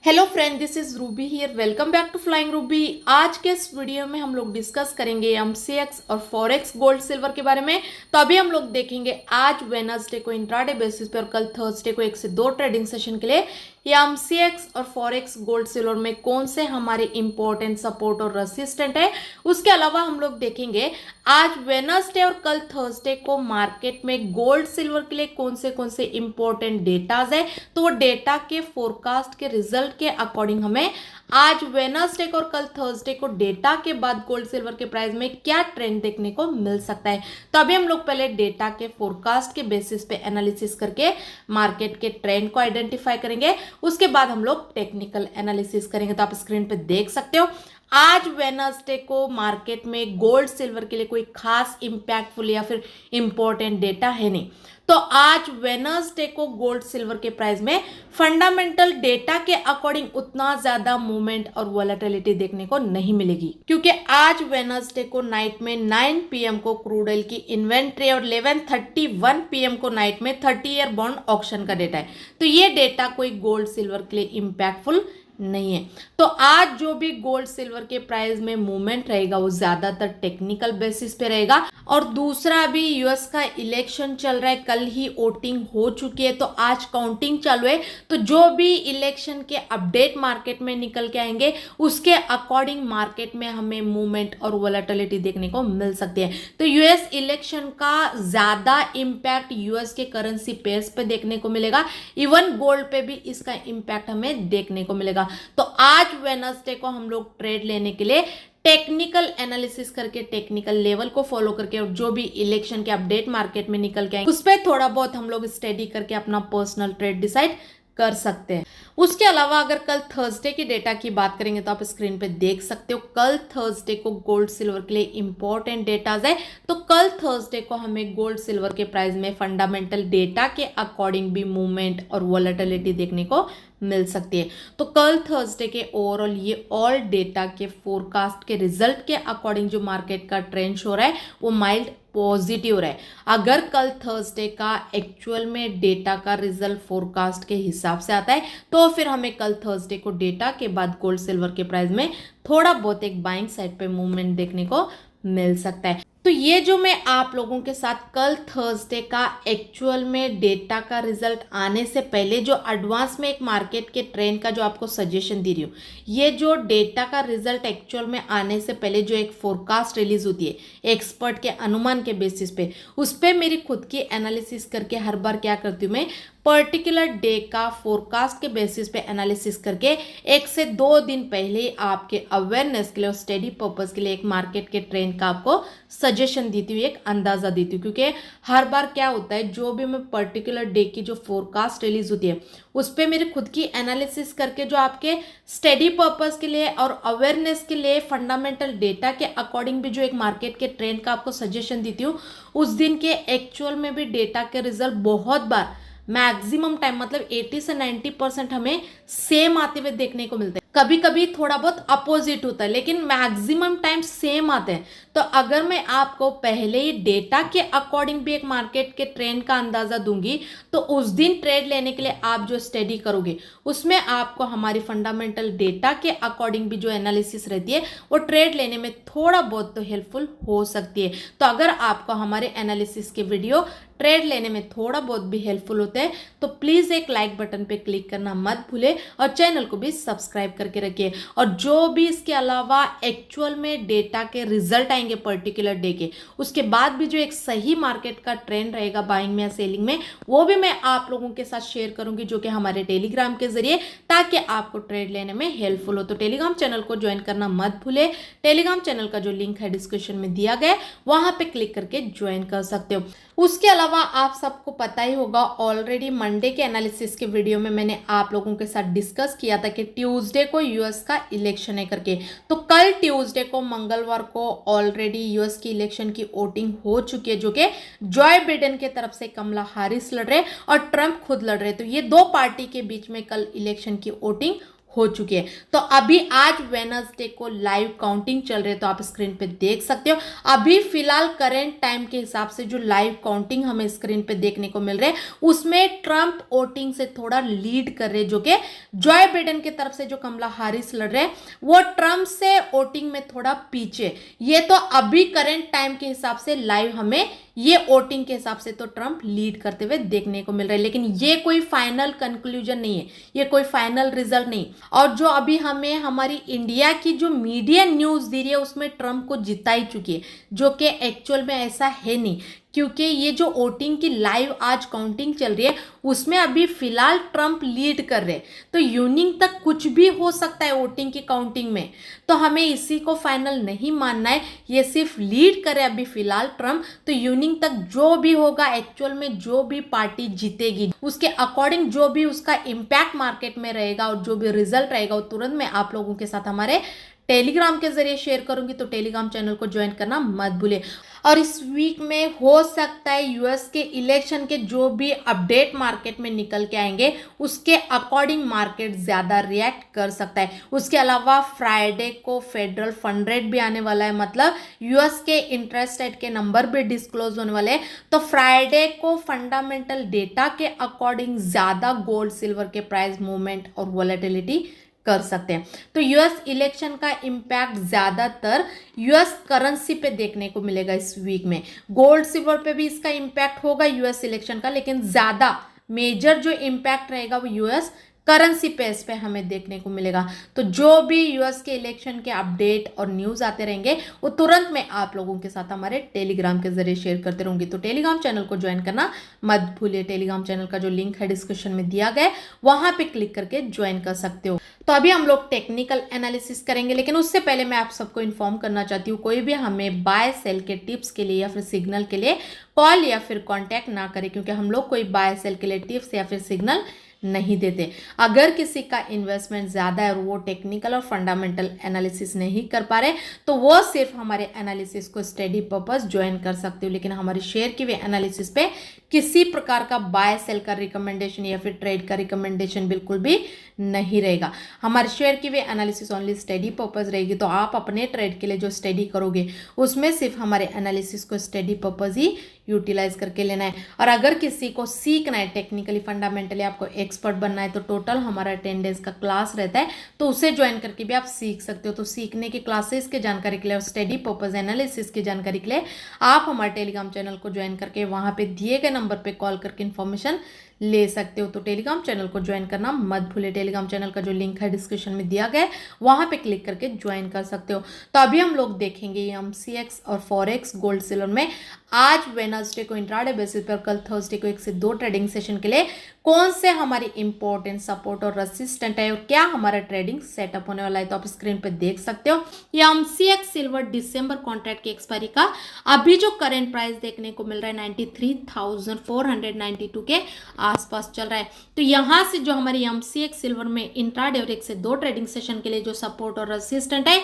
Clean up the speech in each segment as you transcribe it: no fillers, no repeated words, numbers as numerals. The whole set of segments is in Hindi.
Hello friend, this is Ruby here. Welcome back to Flying Ruby. आज के इस वीडियो में हम लोग डिस्कस करेंगे एमसीएक्स और फॉरेक्स गोल्ड सिल्वर के बारे में। तो अभी हम लोग देखेंगे आज वेडनेसडे को इंट्राडे बेसिस पे और कल थर्सडे को 1 से 2 ट्रेडिंग सेशन के लिए एमसीएक्स और फॉरेक्स गोल्ड सिल्वर में कौन से हमारे इंपॉर्टेंट सपोर्ट और रेसिस्टेंट है। उसके अलावा हम लोग देखेंगे आज वेडनेसडे और कल थर्सडे को मार्केट में गोल्ड सिल्वर के लिए कौन से इंपॉर्टेंट डेटाज है। तो वो डेटा के फोरकास्ट के रिजल्ट के अकॉर्डिंग हमें आज वेडनेसडे को और कल थर्सडे को डेटा के बाद गोल्ड सिल्वर के प्राइस में क्या ट्रेंड देखने को मिल सकता है। तो अभी हम लोग पहले डेटा के फोरकास्ट के बेसिस पे एनालिसिस करके मार्केट के ट्रेंड को आइडेंटिफाई करेंगे। उसके बाद हम लोग टेक्निकल एनालिसिस करेंगे। तो आप स्क्रीन पे देख सकते हो आज वेडनेसडे को मार्केट में गोल्ड सिल्वर के लिए कोई खास इंपैक्टफुल या फिर इंपॉर्टेंट डेटा है नहीं। तो आज वेडनेसडे को गोल्ड सिल्वर के प्राइस में फंडामेंटल डेटा के अकॉर्डिंग उतना ज्यादा मूवमेंट और वॉलेटिलिटी देखने को नहीं मिलेगी, क्योंकि आज वेडनेसडे को नाइट में 9 PM को क्रूड ऑयल की इन्वेंट्री और 11:31 PM को नाइट में 30 ईयर बॉन्ड ऑक्शन का डेटा है। तो ये डेटा कोई गोल्ड सिल्वर के लिए इंपैक्टफुल नहीं है। तो आज जो भी गोल्ड सिल्वर के प्राइस में मूवमेंट रहेगा वो ज्यादातर टेक्निकल बेसिस पे रहेगा। और दूसरा भी यूएस का इलेक्शन चल रहा है, कल ही वोटिंग हो चुकी है, तो आज काउंटिंग चालू है। तो जो भी इलेक्शन के अपडेट मार्केट में निकल के आएंगे उसके अकॉर्डिंग मार्केट में हमें मूवमेंट और वोलेटिलिटी देखने को मिल सकती है। तो यूएस इलेक्शन का ज्यादा इंपैक्ट यूएस के करेंसी पेयर्स पे देखने को मिलेगा। इवन गोल्ड पे भी इसका इंपैक्ट हमें देखने को मिलेगा। तो आज वेडनेसडे को हम लोग ट्रेड लेने के लिए टेक्निकल एनालिसिस करके टेक्निकल लेवल को फॉलो करके और जो भी इलेक्शन के अपडेट मार्केट में निकल के आएंगे उस पर थोड़ा बहुत हम लोग स्टडी करके अपना पर्सनल ट्रेड डिसाइड कर सकते हैं। उसके अलावा अगर कल थर्सडे की डेटा की बात करेंगे तो आप स्क्रीन पे देख सकते हो कल थर्सडे को गोल्ड सिल्वर के लिए इंपॉर्टेंट डेटाज है। तो कल थर्सडे को हमें गोल्ड सिल्वर के प्राइस में फंडामेंटल डेटा के अकॉर्डिंग भी मूवमेंट और वॉलेटिलिटी देखने को मिल सकती है। तो कल थर्सडे के ओवरऑल ये ऑल डेटा के फोरकास्ट के रिजल्ट के अकॉर्डिंग जो मार्केट का ट्रेंड हो रहा है वो माइल्ड पॉजिटिव रहे। अगर कल थर्सडे का एक्चुअल में डेटा का रिजल्ट फोरकास्ट के हिसाब से आता है तो फिर हमें कल थर्सडे को डेटा के बाद गोल्ड सिल्वर के प्राइस में थोड़ा बहुत एक बाइंग साइड पे मूवमेंट देखने को मिल सकता है। तो ये जो मैं आप लोगों के साथ कल थर्सडे का एक्चुअल में डेटा का रिजल्ट आने से पहले जो एडवांस में एक मार्केट के ट्रेंड का जो आपको सजेशन दे रही हूँ, ये जो डेटा का रिजल्ट एक्चुअल में आने से पहले जो एक फोरकास्ट रिलीज होती है एक्सपर्ट के अनुमान के बेसिस पे, उस पर मेरी खुद की एनालिसिस करके हर बार क्या करती हूँ मैं पर्टिकुलर डे का फोरकास्ट के बेसिस पे एनालिसिस करके 1 से 2 दिन पहले आपके अवेयरनेस के लिए और स्टडी पर्पस के लिए एक मार्केट के ट्रेंड का आपको सजेशन देती हूँ, एक अंदाजा देती हूँ। क्योंकि हर बार क्या होता है जो भी मैं पर्टिकुलर डे की जो फोरकास्ट रिलीज होती है उस पर मेरी खुद की एनालिसिस करके जो आपके स्टडी पर्पस के लिए और अवेयरनेस के लिए फंडामेंटल डेटा के अकॉर्डिंग भी जो एक मार्केट के ट्रेंड का आपको सजेशन देती हूँ, उस दिन के एक्चुअल में भी डेटा के रिजल्ट बहुत बार मैक्सिमम टाइम मतलब 80 से 90% हमें सेम आते हुए देखने को मिलते हैं। कभी कभी थोड़ा बहुत अपोजिट होता है लेकिन मैक्सिमम टाइम सेम आते हैं। तो अगर मैं आपको पहले ही डेटा के अकॉर्डिंग भी एक मार्केट के ट्रेंड का अंदाजा दूंगी तो उस दिन ट्रेड लेने के लिए आप जो स्टडी करोगे उसमें आपको हमारी फंडामेंटल डेटा के अकॉर्डिंग भी जो एनालिसिस रहती है वो ट्रेड लेने में थोड़ा बहुत तो हेल्पफुल हो सकती है। तो अगर आपको हमारे एनालिसिस के वीडियो ट्रेड लेने में थोड़ा बहुत भी हेल्पफुल होते हैं तो प्लीज एक लाइक बटन पे क्लिक करना मत भूले और चैनल को भी सब्सक्राइब करके रखिए। और जो भी इसके अलावा एक्चुअल में डेटा के रिजल्ट आएंगे पर्टिकुलर डे के, उसके बाद भी जो एक सही मार्केट का ट्रेंड रहेगा बाइंग में या सेलिंग में, वो भी मैं आप लोगों के साथ शेयर करूंगी जो कि हमारे टेलीग्राम के जरिए, ताकि आपको ट्रेड लेने में हेल्पफुल हो। तो टेलीग्राम चैनल को ज्वाइन करना मत भूले। टेलीग्राम चैनल का जो लिंक है डिस्क्रिप्शन में दिया गया है वहां पे क्लिक करके ज्वाइन कर सकते हो। उसके अलावा आप सबको पता ही होगा ऑलरेडी मंडे के एनालिसिस के वीडियो में मैंने आप लोगों के साथ डिस्कस किया था कि ट्यूसडे को यूएस का इलेक्शन है करके। तो कल ट्यूसडे को मंगलवार को ऑलरेडी यूएस की इलेक्शन की वोटिंग हो चुकी है जो कि जॉय बिडेन के तरफ से कमला हैरिस लड़ रहे और ट्रंप खुद लड़ रहे। तो ये दो पार्टी के बीच में कल इलेक्शन की वोटिंग हो चुकी है। तो अभी आज वेडनेसडे को लाइव काउंटिंग चल रही है, तो आप स्क्रीन पे देख सकते हो। अभी फिलहाल करंट टाइम के हिसाब से जो लाइव काउंटिंग हमें स्क्रीन पे देखने को मिल रहे हैं, उसमें ट्रंप वोटिंग से थोड़ा लीड कर रहे हैं, जो कि जॉय बाइडेन की तरफ से जो कमला हैरिस लड़ रहे हैं वो ट्रंप से वोटिंग में थोड़ा पीछे। ये तो अभी करंट टाइम के हिसाब से लाइव हमें ये वोटिंग के हिसाब से तो ट्रंप लीड करते हुए देखने को मिल रहा है, लेकिन ये कोई फाइनल कंक्लूजन नहीं है, ये कोई फाइनल रिजल्ट नहीं। और जो अभी हमें हमारी इंडिया की जो मीडिया न्यूज दे रही है उसमें ट्रंप को जिता ही चुकी है, जो कि एक्चुअल में ऐसा है नहीं, क्योंकि ये जो वोटिंग की लाइव आज काउंटिंग चल रही है उसमें अभी फिलहाल ट्रंप लीड कर रहे हैं। तो यूनिंग तक कुछ भी हो सकता है वोटिंग की काउंटिंग में, तो हमें इसी को फाइनल नहीं मानना है, ये सिर्फ लीड करे अभी फिलहाल ट्रंप। तो यूनिंग तक जो भी होगा, एक्चुअल में जो भी पार्टी जीतेगी उसके अकॉर्डिंग जो भी उसका इम्पैक्ट मार्केट में रहेगा और जो भी रिजल्ट रहेगा वो तुरंत मैं आप लोगों के साथ हमारे टेलीग्राम के जरिए शेयर करूंगी। तो टेलीग्राम चैनल को ज्वाइन करना मत भूलिए। और इस वीक में हो सकता है यूएस के इलेक्शन के जो भी अपडेट मार्केट में निकल के आएंगे उसके अकॉर्डिंग मार्केट ज्यादा रिएक्ट कर सकता है। उसके अलावा फ्राइडे को फेडरल फंड रेट भी आने वाला है, मतलब यूएस के इंटरेस्ट रेट के नंबर भी डिस्क्लोज होने वाले हैं। तो फ्राइडे को फंडामेंटल डेटा के अकॉर्डिंग ज्यादा गोल्ड सिल्वर के प्राइस मूवमेंट और वॉलेटिलिटी कर सकते हैं। तो यूएस इलेक्शन का इम्पैक्ट ज्यादातर यूएस करेंसी पे देखने को मिलेगा इस वीक में। गोल्ड सिल्वर पे भी इसका इम्पैक्ट होगा यूएस इलेक्शन का, लेकिन ज्यादा मेजर जो इम्पैक्ट रहेगा वो यूएस करेंसी पेस पे हमें देखने को मिलेगा। तो जो भी यूएस के इलेक्शन के अपडेट और न्यूज आते रहेंगे वो तुरंत मैं आप लोगों के साथ हमारे टेलीग्राम के जरिए शेयर करते रहूंगी। तो टेलीग्राम चैनल को ज्वाइन करना मत भूलिए। टेलीग्राम चैनल का जो लिंक है डिस्क्रिप्शन में दिया गया है, वहां पे क्लिक करके ज्वाइन कर सकते हो। तो अभी हम लोग टेक्निकल एनालिसिस करेंगे, लेकिन उससे पहले मैं आप सबको इन्फॉर्म करना चाहती हूँ, कोई भी हमें बाय सेल के टिप्स के लिए या फिर सिग्नल के लिए कॉल या फिर कांटेक्ट ना करें, क्योंकि हम लोग कोई बाय सेल के लिए टिप्स या फिर सिग्नल नहीं देते। अगर किसी का इन्वेस्टमेंट ज़्यादा है और वो टेक्निकल और फंडामेंटल एनालिसिस नहीं कर पा रहे तो वो सिर्फ हमारे एनालिसिस को स्टडी पर्पस ज्वाइन कर सकते हो, लेकिन हमारे शेयर की हुई एनालिसिस पे किसी प्रकार का बाय सेल का रिकमेंडेशन या फिर ट्रेड का रिकमेंडेशन बिल्कुल भी नहीं रहेगा। हमारे शेयर की हुई एनालिसिस ओनली स्टडी पर्पस रहेगी। तो आप अपने ट्रेड के लिए जो स्टडी करोगे उसमें सिर्फ हमारे एनालिसिस को स्टडी पर्पस ही यूटिलाइज करके लेना है। और अगर किसी को सीखना है टेक्निकली फंडामेंटली, आपको एक्सपर्ट बनना है, तो टोटल हमारा 10 डेज का क्लास रहता है, तो उसे ज्वाइन करके भी आप सीख सकते हो। तो सीखने की क्लासेस की जानकारी के लिए और स्टडी पर्पस एनालिसिस की जानकारी के लिए आप हमारे टेलीग्राम चैनल को ज्वाइन करके वहां पे दिए गए नंबर पे कॉल करके इन्फॉर्मेशन ले सकते हो। तो टेलीग्राम चैनल को ज्वाइन करना मत भूलिए। टेलीग्राम चैनल का जो लिंक है डिस्क्रिप्शन में दिया गया है, वहां पे क्लिक करके ज्वाइन कर सकते हो। तो अभी हम लोग देखेंगे एमसीएक्स और फॉरेक्स गोल्ड सिल्वर में आज वेडनेसडे को इंट्राडे बेसिस पर, कल थर्सडे को 1 से 2 ट्रेडिंग सेशन के लिए कौन से हमारी इंपॉर्टेंट सपोर्ट और रेसिस्टेंट है और क्या हमारा ट्रेडिंग सेटअप होने वाला है। तो आप स्क्रीन पे देख सकते हो ये एमसीएक्स सिल्वर दिसंबर कॉन्ट्रैक्ट की एक्सपायरी का अभी जो करंट प्राइस देखने को मिल रहा है 93,492 के आसपास चल रहा है। तो यहां से जो हमारी एमसीएक्स सिल्वर में इंट्राडे और 1 से 2 ट्रेडिंग सेशन के लिए जो सपोर्ट और रेसिस्टेंट है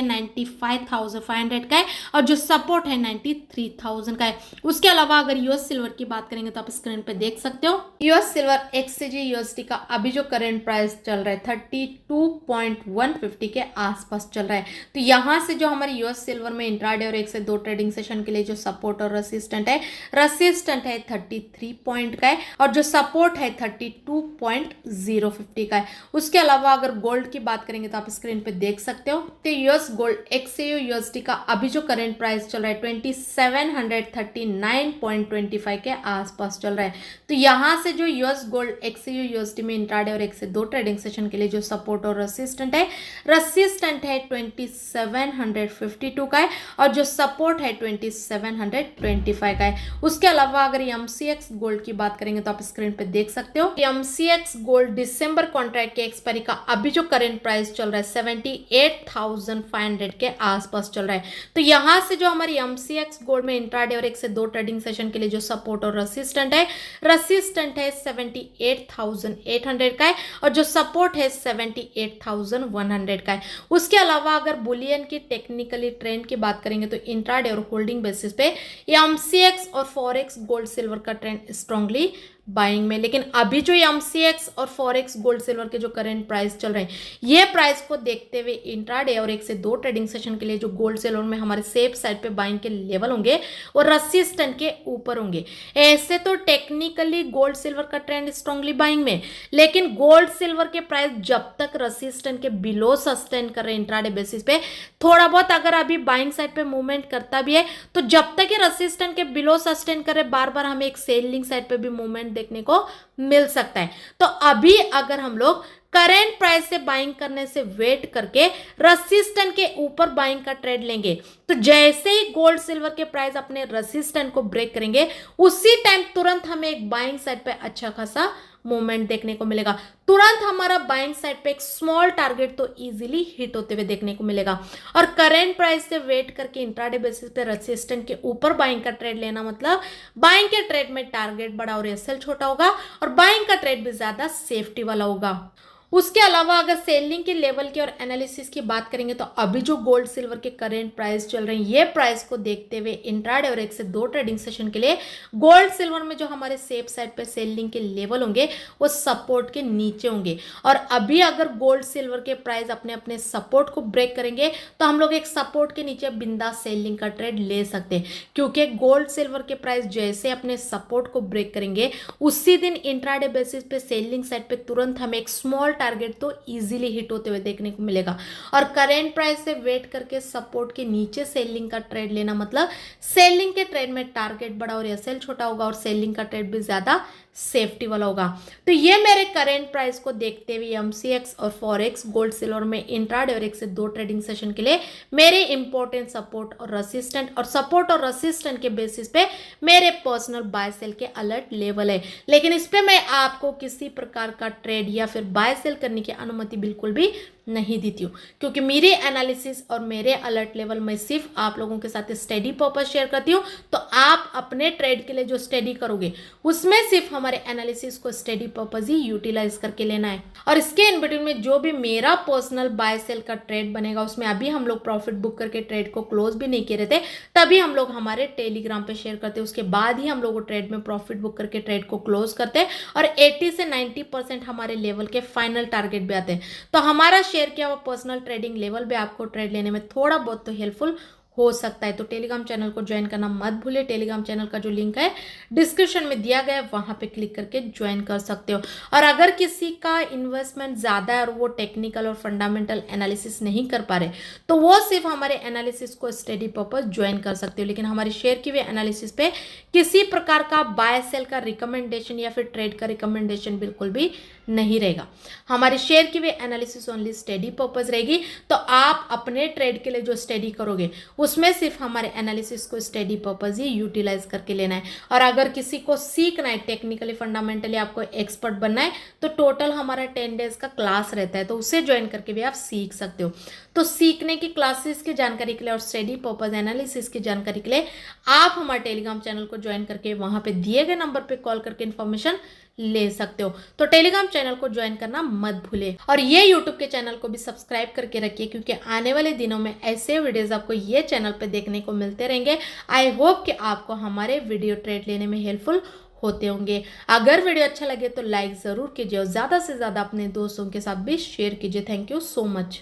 95,500 का है और जो सपोर्ट है 93,000 का है। उसके अलावा अगर यूएस सिल्वर की बात करेंगे तो आप स्क्रीन पे देख सकते हो यूएस सिल्वर एक्सचेंज यूएसडी का अभी जो करंट प्राइस चल रहा है 32.150 के आसपास चल रहा है। तो यहां से जो हमारे यूएस सिल्वर में इंट्राडे और 1 से 2 ट्रेडिंग सेशन के लिए जो सपोर्ट और रेसिस्टेंट है 33 पॉइंट का है और जो सपोर्ट है 32.050 का है। उसके अलावा अगर गोल्ड की बात करेंगे तो आप स्क्रीन पे देख सकते हो तो यूएस गोल्ड एक्सयू यूएसडी का अभी जो करंट प्राइस चल रहा है 2739.25 के आसपास चल रहा है। तो यहां से जो यूएस गोल्ड एक्सयू यूएसडी में इंट्राडे और 1 से 2 ट्रेडिंग सेशन के लिए जो सपोर्ट और रेसिस्टेंट है 2752 का है और जो सपोर्ट है 2725 का है। उसके अलावा अगर एमसीएक्स गोल्ड की बात करेंगे तो आप स्क्रीन पे देख सकते हो एमसीएक्स गोल्ड दिसंबर कॉन्ट्रैक्ट के एक्सपायरी का अभी जो करंट प्राइस चल रहा है 78,500 के आसपास चल रहा है। तो यहां से जो हमारी एमसीएक्स गोल्ड में इंट्राडे और 1 से 2 ट्रेडिंग सेशन के लिए जो सपोर्ट और रेसिस्टेंट है 78,800 का है और जो सपोर्ट है 78,100 का है। उसके अलावा अगर बुलियन की टेक्निकली ट्रेंड की बात करेंगे तो इंट्राडे और होल्डिंग बेसिस पे एमसीएक्स और फॉरेक्स गोल्ड सिल्वर का ट्रेंड स्ट्रांगली बाइंग में। लेकिन अभी जो MCX और फॉरेक्स गोल्ड सिल्वर के जो करंट प्राइस चल रहे हैं, ये प्राइस को देखते हुए इंट्राडे और 1 से 2 ट्रेडिंग सेशन के लिए जो गोल्ड सिल्वर में हमारे सेफ साइड पे बाइंग के लेवल होंगे वो रेजिस्टेंस के ऊपर होंगे। ऐसे तो टेक्निकली गोल्ड सिल्वर का ट्रेंड स्ट्रांगली बाइंग में, लेकिन गोल्ड सिल्वर के प्राइस जब तक रेजिस्टेंस के बिलो सस्टेन कर रहे हैं इंट्राडे बेसिस पे, थोड़ा बहुत अगर अभी बाइंग साइड पे मूवमेंट करता भी है तो जब तक ये रेजिस्टेंस के बिलो सस्टेन करे, बार बार हमें एक सेलिंग साइड पे भी मूवमेंट देखने को मिल सकता है। तो अभी अगर हम लोग करेंट प्राइस से बाइंग करने से वेट करके रेजिस्टेंस के ऊपर बाइंग का ट्रेड लेंगे, तो जैसे ही गोल्ड सिल्वर के प्राइस अपने रेजिस्टेंस को ब्रेक करेंगे उसी टाइम तुरंत हमें एक बाइंग साइड पे अच्छा खासा मूवमेंट देखने को मिलेगा। तुरंत हमारा बाइंग साइड पे एक स्मॉल टारगेट तो इजीली हिट होते हुए देखने को मिलेगा। और करेंट प्राइस से वेट करके इंट्राडे बेसिस पे रेजिस्टेंस के ऊपर बाइंग का ट्रेड लेना मतलब बाइंग के ट्रेड में टारगेट बड़ा और एसएल छोटा होगा और बाइंग का ट्रेड भी ज्यादा सेफ्टी वाला होगा। उसके अलावा अगर सेलिंग के लेवल की और एनालिसिस की बात करेंगे तो अभी जो गोल्ड सिल्वर के करंट प्राइस चल रहे हैं, ये प्राइस को देखते हुए इंट्राडे और 1 से 2 ट्रेडिंग सेशन के लिए गोल्ड सिल्वर में जो हमारे सेफ साइड पे सेलिंग के लेवल होंगे वो सपोर्ट के नीचे होंगे। और अभी अगर गोल्ड सिल्वर के प्राइस अपने अपने सपोर्ट को ब्रेक करेंगे तो हम लोग एक सपोर्ट के नीचे बिंदास सेलिंग का ट्रेड ले सकते हैं, क्योंकि गोल्ड सिल्वर के प्राइस जैसे अपने सपोर्ट को ब्रेक करेंगे उसी दिन इंट्राडे बेसिस पे सेलिंग साइड पे तुरंत हमें एक स्मॉल टारगेट तो इजीली हिट होते हुए देखने को मिलेगा। और करेंट प्राइस से वेट करके सपोर्ट के नीचे सेलिंग का ट्रेड लेना मतलब सेलिंग के ट्रेड में टारगेट बड़ा और एसएल छोटा होगा और सेलिंग का ट्रेड भी ज्यादा सेफ्टी वाला होगा। तो ये मेरे करेंट प्राइस को देखते हुए MCX और फॉरेक्स गोल्ड सिल्वर में इंट्राडे और 1 से 2 ट्रेडिंग सेशन के लिए मेरे इंपॉर्टेंट सपोर्ट और रेसिस्टेंट के बेसिस पे मेरे पर्सनल बाय सेल के अलर्ट लेवल है। लेकिन इस पे मैं आपको किसी प्रकार का ट्रेड या फिर बाय सेल करने की अनुमति बिल्कुल भी नहीं देती हूँ, क्योंकि मेरे एनालिसिस और मेरे अलर्ट लेवल मैं सिर्फ आप लोगों के साथ स्टडी पर्पस शेयर करती हूँ। तो आप अपने ट्रेड के लिए जो स्टडी करोगे उसमें सिर्फ हमारे एनालिसिस को स्टडी पर्पस ही यूटिलाइज करके लेना है। और इसके इन बिटवीन में जो भी मेरा पर्सनल बाय सेल का ट्रेड बनेगा उसमें अभी हम लोग प्रॉफिट बुक करके ट्रेड को क्लोज भी नहीं किए रहते, तभी हम लोग हमारे टेलीग्राम पे शेयर करते हैं। उसके बाद ही हम लोग ट्रेड में प्रॉफिट बुक करके ट्रेड को क्लोज करते हैं और 80 से 90% हमारे लेवल के फाइनल टारगेट भी आते हैं। तो हमारा शेयर किया हुआ पर्सनल ट्रेडिंग लेवल भी आपको ट्रेड लेने में थोड़ा बहुत तो हेल्पफुल हो सकता है। तो टेलीग्राम चैनल को ज्वाइन करना मत भूलिए। टेलीग्राम चैनल का जो लिंक है डिस्क्रिप्शन में दिया गया है, वहां पे क्लिक करके ज्वाइन कर सकते हो। और अगर किसी का इन्वेस्टमेंट ज़्यादा है और वो टेक्निकल और फंडामेंटल एनालिसिस नहीं कर पा रहे तो वो सिर्फ हमारे एनालिसिस को स्टडी पर्पस ज्वाइन कर सकते हो। लेकिन हमारे शेयर की हुई एनालिसिस पे किसी प्रकार का बाय सेल का रिकमेंडेशन या फिर ट्रेड का रिकमेंडेशन बिल्कुल भी नहीं रहेगा। हमारे शेयर की हुई एनालिसिस ओनली स्टडी पर्पस रहेगी। तो आप अपने ट्रेड के लिए जो स्टडी करोगे उसमें सिर्फ हमारे एनालिसिस को स्टडी पर्पस ही यूटिलाइज करके लेना है। और अगर किसी को सीखना है टेक्निकली फंडामेंटली आपको एक्सपर्ट बनना है तो टोटल हमारा 10 डेज का क्लास रहता है, तो उसे ज्वाइन करके भी आप सीख सकते हो। तो सीखने की क्लासेस की जानकारी के लिए और स्टडी पर्पस एनालिसिस की जानकारी के लिए आप हमारे टेलीग्राम चैनल को ज्वाइन करके वहां पे दिए गए नंबर पे कॉल करके इन्फॉर्मेशन ले सकते हो। तो टेलीग्राम चैनल को ज्वाइन करना मत भूले और ये यूट्यूब के चैनल को भी सब्सक्राइब करके रखिए, क्योंकि आने वाले दिनों में ऐसे वीडियोस आपको ये चैनल पे देखने को मिलते रहेंगे। आई होप कि आपको हमारे वीडियो ट्रेड लेने में हेल्पफुल होते होंगे। अगर वीडियो अच्छा लगे तो लाइक जरूर कीजिए और ज्यादा से ज्यादा अपने दोस्तों के साथ भी शेयर कीजिए। Thank you so much.